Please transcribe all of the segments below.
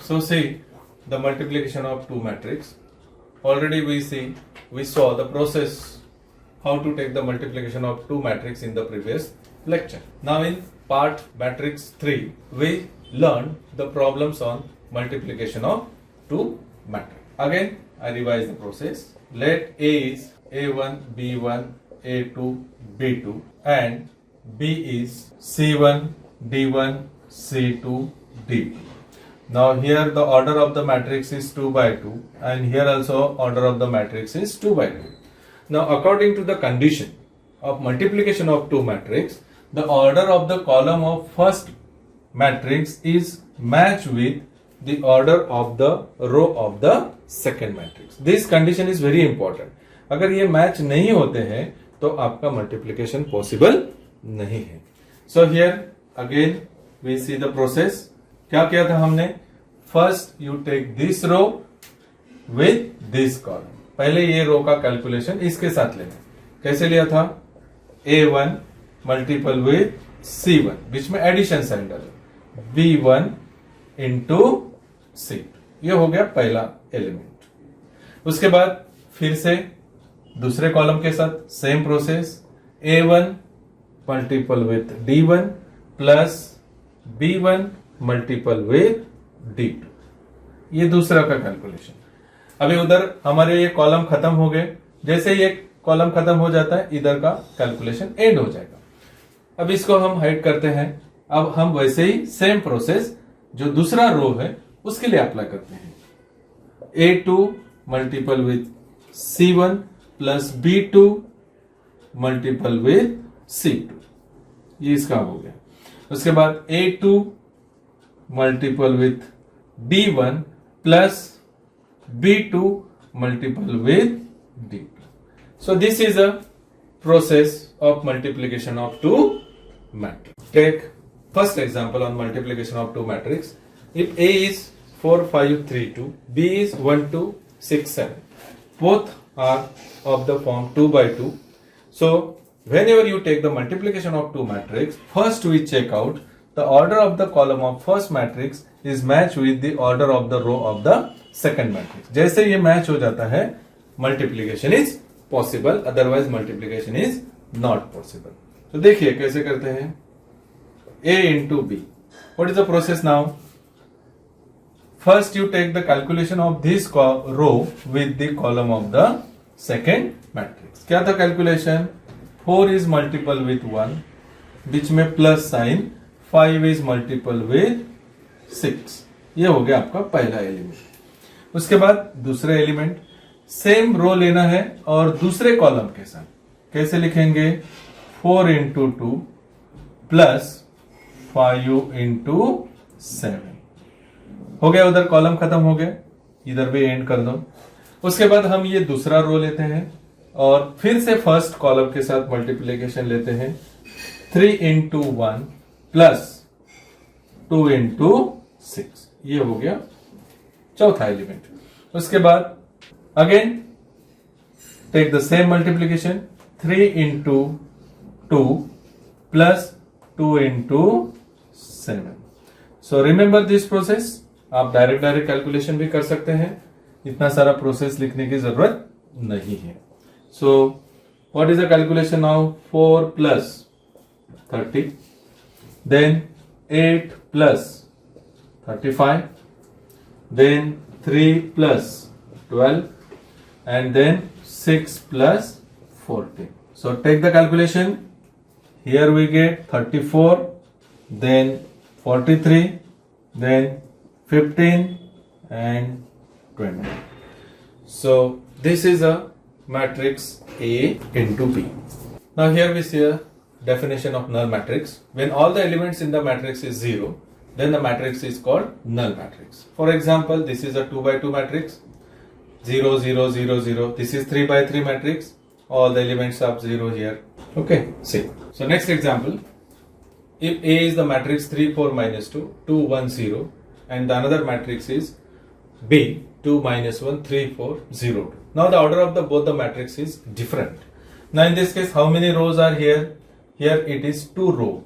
So see the multiplication of two matrix. Already we saw the process how to take the multiplication of two matrix in the previous lecture. Now in part matrix 3 we learned the problems on multiplication of two matrix. Again I revise the process. Let A is A1, B1, A2, B2 and B is C1, D1, C2, D2. Now here the order of the matrix is 2 by 2 and here also order of the matrix is 2 by 2. Now according to the condition of multiplication of two matrix, the order of the column of first matrix is matched with the order of the row of the second matrix. This condition is very important. अगर ये match नहीं होते हैं तो आपका multiplication possible नहीं है. So here again we see the process. क्या किया था हमने? First you take this row with this column. पहले ये रो का कैलकुलेशन इसके साथ लेना. कैसे लिया था? A1 मल्टीपल विथ C1, बीच में एडिशन साइन डाला, B1 इंटू C2. ये हो गया पहला एलिमेंट. उसके बाद फिर से दूसरे कॉलम के साथ same process. A1 multiple with D1 plus B1 multiple with D2. ये दूसरा का कैलकुलेशन. अभी उधर हमारे ये कॉलम खत्म हो गए. जैसे ये कॉलम खत्म हो जाता है इधर का कैलकुलेशन एंड हो जाएगा. अब इसको हम हाइड करते हैं. अब हम वैसे ही सेम प्रोसेस जो दूसरा रो है उसके लिए अप्लाई करते हैं. A2 multiple with C1 plus B2 multiple with C2. ये इसका हो गया. उसके बाद A2 multiple with D1 plus B2 multiple with D2. So this is a process of multiplication of two matrix. Take first example on multiplication of two matrix. If A is 4, 5, 3, 2, B is 1, 2, 6, 7. Both are of the form 2 by 2. So whenever you take the multiplication of two matrix, first we check out the order of the column of first matrix is matched with the order of the row of the second matrix. जैसे ये match हो जाता है multiplication is possible, otherwise multiplication is not possible. तो देखिए कैसे करते हैं. A into B. What is the process now? First you take the calculation of this row with the column of the second matrix. क्या था calculation? 4 is multiple with 1, बीच में plus sign, 5 is multiple with 6. ये हो गया आपका पहला element. उसके बाद दूसरा एलिमेंट सेम रो लेना है और दूसरे कॉलम के साथ कैसे लिखेंगे? 4 इंटू 2 प्लस 5 इंटू 7. हो गया. उधर कॉलम खत्म हो गया, इधर भी एंड कर दो. उसके बाद हम ये दूसरा रो लेते हैं और फिर से फर्स्ट कॉलम के साथ मल्टीप्लीकेशन लेते हैं. 3 इंटू 1 प्लस 2 इंटू 6. ये हो गया चौथा एलिमेंट. उसके बाद again take the same multiplication. 3 into 2 plus 2 into 7. So remember this process. आप डायरेक्ट कैलकुलेशन भी कर सकते हैं. इतना सारा प्रोसेस लिखने की जरूरत नहीं है. So what is the calculation now? 4 plus 30, then 8 plus 35, then 3 plus 12, and then 6 plus 14. So take the calculation. Here we get 34, then 43, then 15 and 20. So this is a matrix A into B. Now here we see a definition of null matrix. When all the elements in the matrix is 0, then the matrix is called null matrix. For example, this is a 2 by 2 matrix. 0, 0, 0, 0. This is 3 by 3 matrix. All the elements are 0 here. Okay, see. So next example. If A is the matrix 3, 4, minus 2, 2, 1, 0, and the another matrix is B, 2, minus 1, 3, 4, 0, 2. Now the order of the both the matrix is different. Now in this case, how many rows are here? Here it is 2 rows.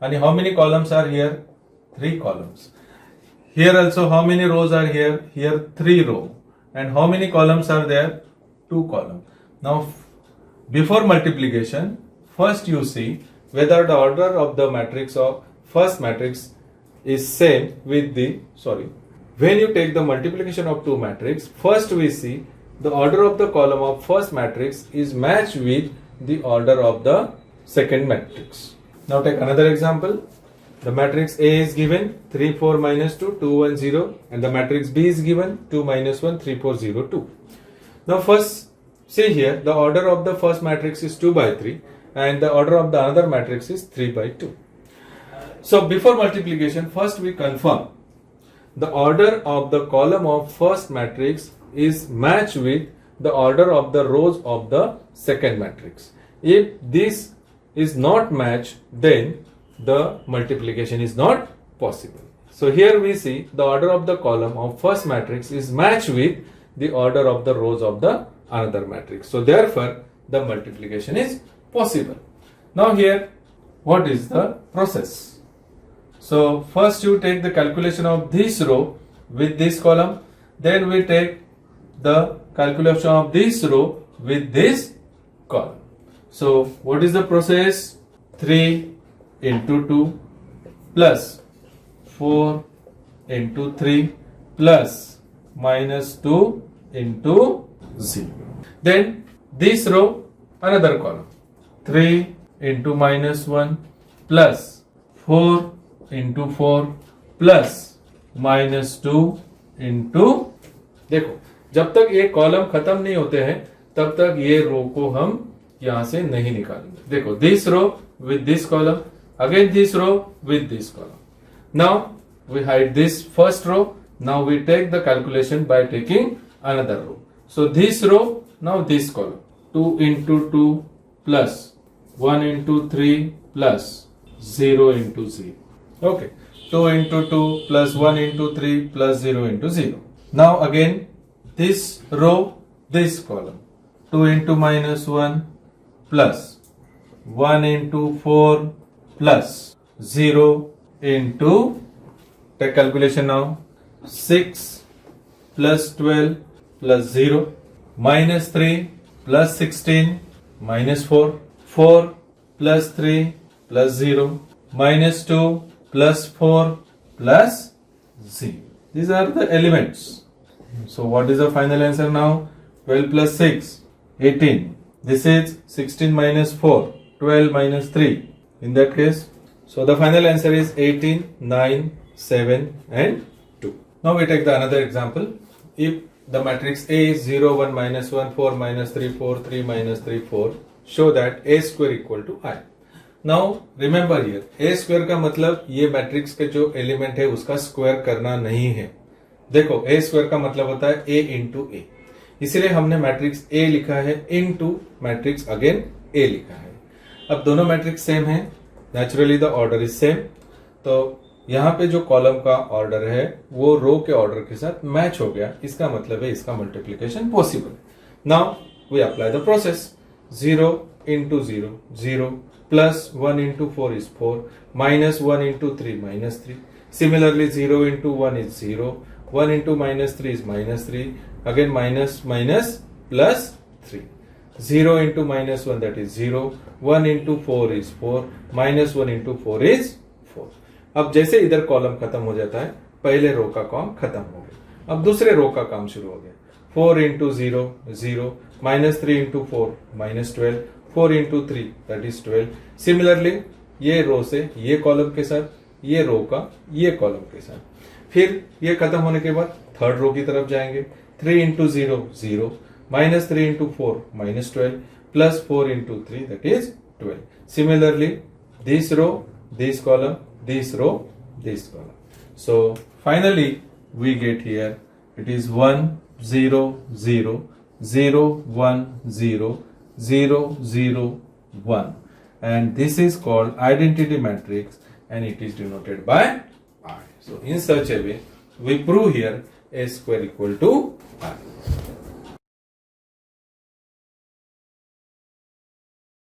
And how many columns are here? 3 columns. Here also, how many rows are here? Here 3 rows. And how many columns are there? 2 columns. Now, before multiplication, first you see whether the order of the matrix of first matrix is same with the, when you take the multiplication of 2 matrix, first we see the order of the column of first matrix is matched with the order of the second matrix. Now take another example. The matrix A is given 3, 4, minus 2, 2, 1, 0, and the matrix B is given 2, minus 1, 3, 4, 0, 2. Now first see here, the order of the first matrix is 2 by 3 and the order of the other matrix is 3 by 2. So before multiplication, first we confirm the order of the column of first matrix is matched with the order of the rows of the second matrix. If this is not matched, then the multiplication is not possible. So here we see the order of the column of first matrix is matched with the order of the rows of the another matrix. So therefore the multiplication is possible. Now here, what is the process? So first you take the calculation of this row with this column, then we take the calculation of this row with this column. So what is the process? 3 into 2 plus 4 into 3 plus minus 2 into 0. Then this row, another column, 3 into minus 1 plus 4 into 4 plus minus 2 into, देखो जब तक ये column खत्म नहीं होते हैं तब तक ये रो को हम यहां से नहीं निकालेंगे. देखो this row with this column, again this row with this column. Now we hide this first row. Now we take the calculation by taking another row. So this row, now this column, 2 into 2 plus 1 into 3 plus 0 into 0. Okay, 2 into 2 plus 1 into 3 plus 0 into 0. Now again this row, this column, 2 into minus 1 plus 1 into 4 plus 0 into, take calculation now, 6 plus 12 plus 0, minus 3 plus 16 minus 4, 4 plus 3 plus 0, minus 2 plus 4 plus 0. These are the elements. So what is the final answer now? 12 plus 6, 18. This is 16 minus 4, 12 minus 3. In that case, so the final answer is 18, 9, 7 and 2. Now we take the another example. If the matrix A is 0, 1, minus 1, 4, minus 3, 4, 3, minus 3, 4, show that A square equal to I. Now remember here, A square का मतलब ये matrix के जो element है उसका square करना नहीं है. देखो A स्क्वायर का मतलब होता है A इंटू A, इसलिए हमने मैट्रिक्स A लिखा है इंटू मैट्रिक्स अगेन A लिखा है. अब दोनों मैट्रिक्स सेम है, naturally the order is same, तो यहाँ पे जो कॉलम का ऑर्डर है वो रो के ऑर्डर के साथ मैच हो गया. इसका मतलब है इसका multiplication possible. Now we apply the process. 0 into 0, 0, plus 1 into 4 is 4, minus 1 into 3, minus 3. Similarly, 0 into 1 is 0, 1 into minus 3 is minus 3, again minus, minus, plus 3. 0 into minus 1, that is 0, 1 into 4 is 4, minus 1 into 4 is 4. अब जैसे इधर column खत्म हो जाता है, पहले रो का काम खत्म हो गया. अब दूसरे रो का काम शुरू हो गया. 4 into 0, 0, minus 3 into 4, minus 12, 4 into 3, that is 12. Similarly, ये रो से ये कॉलम के साथ, ये रो का ये कॉलम के साथ. फिर ये खत्म होने के बाद थर्ड रो की तरफ जाएंगे. 3 into 0, 0, minus 3 into 4, minus 12, plus 4 into 3, that is 12. Similarly, this row, this column, this row, this column. So finally, we get here, it is 1, 0, 0, 0, 1, 0, 0, 0, 1. And this is called identity matrix and it is denoted by I. So in such a way, we prove here A square equal to I.